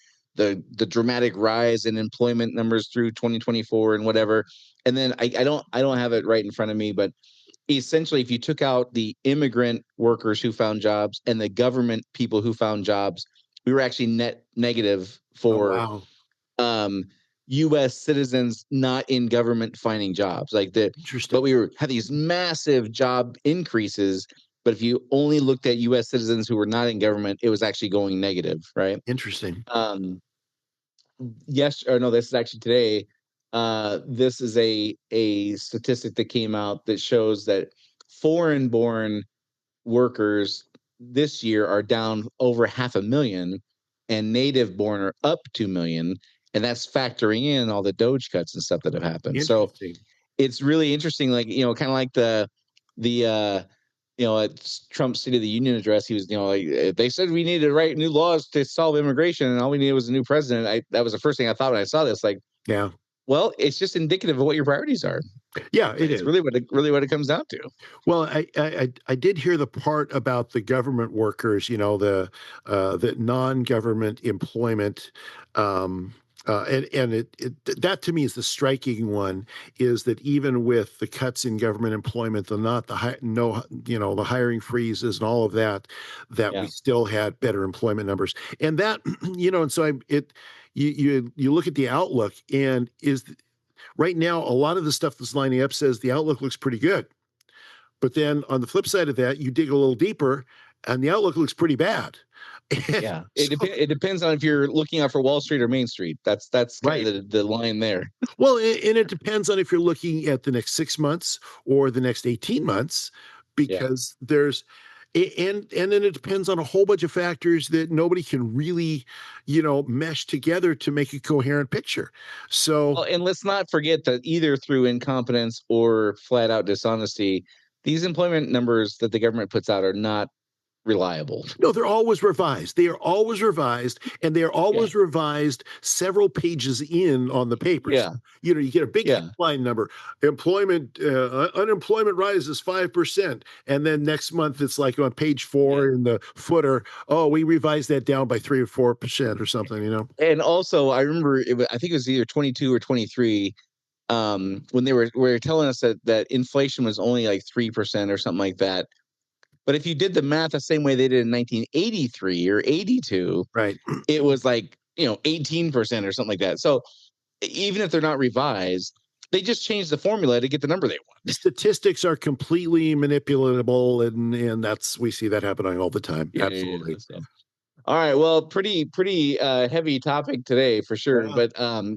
dramatic rise in employment numbers through 2024 and whatever. And then I don't have it right in front of me, but essentially, if you took out the immigrant workers who found jobs and the government people who found jobs, we were actually net negative Oh, for wow. U.S. citizens not in government finding jobs. Interesting. But had these massive job increases. But if you only looked at U.S. citizens who were not in government, it was actually going negative, right? Interesting. Yes or no, this is actually today. This is a statistic that came out that shows that foreign born workers this year are down over 500,000, and native born are up 2 million, and that's factoring in all the Doge cuts and stuff that have happened. So Interesting. it's really interesting, like, kind of like the at Trump's State of the Union address, he was, like, they said we needed to write new laws to solve immigration, and all we needed was a new president. That was the first thing I thought when I saw this. Like, Yeah. well, it's just indicative of what your priorities are. Yeah, it It's is. really what it comes down to. Well, I did hear the part about the government workers, the non-government employment, and that to me is the striking one, is that even with the cuts in government employment, the hiring freezes and all of that, that we Yeah. still had better employment numbers, and that and so you look at the outlook, and right now a lot of the stuff that's lining up says the outlook looks pretty good. But then on the flip side of that, you dig a little deeper and the outlook looks pretty bad. Yeah. It depends on if you're looking out for Wall Street or Main Street. That's kind Right. of the line there. Well, and it depends on if you're looking at the next 6 months or the next 18 months, Yeah. because and then it depends on a whole bunch of factors that nobody can really, mesh together to make a coherent picture. So, Well, and let's not forget that either through incompetence or flat out dishonesty, these employment numbers that the government puts out are not reliable. no, they're always revised. They are always revised, and they are Yeah. always revised several pages in on the papers. Yeah. You get a big Yeah. headline number: unemployment rises 5%, and then next month it's like on page 4 in the footer. Oh, we revised that down by 3 or 4% or something. And also, I remember I think it was either 22 or 23, when they were telling us that inflation was only like 3% or something like that. But if you did the math the same way they did in 1983 or 82, Right. it was like, 18% or something like that. So even if they're not revised, they just changed the formula to get the number they want. Statistics are completely manipulatable, and we see that happening all the time. Yeah, Absolutely. so. All right. Well, pretty heavy topic today for sure. Yeah. But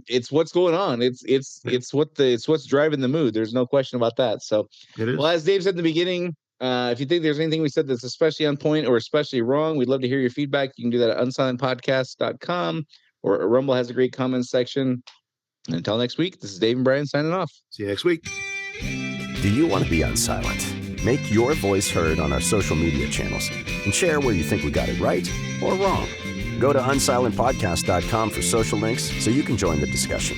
it's what's going on. It's what's driving the mood. There's no question about that. So, It is. well, as Dave said in the beginning, if you think there's anything we said that's especially on point or especially wrong, we'd love to hear your feedback. You can do that at unsilentpodcast.com. or Rumble has a great comments section. Until next week, this is Dave and Brian signing off. See you next week. Do you want to be Unsilent? Make your voice heard on our social media channels and share where you think we got it right or wrong. Go to unsilentpodcast.com for social links so you can join the discussion.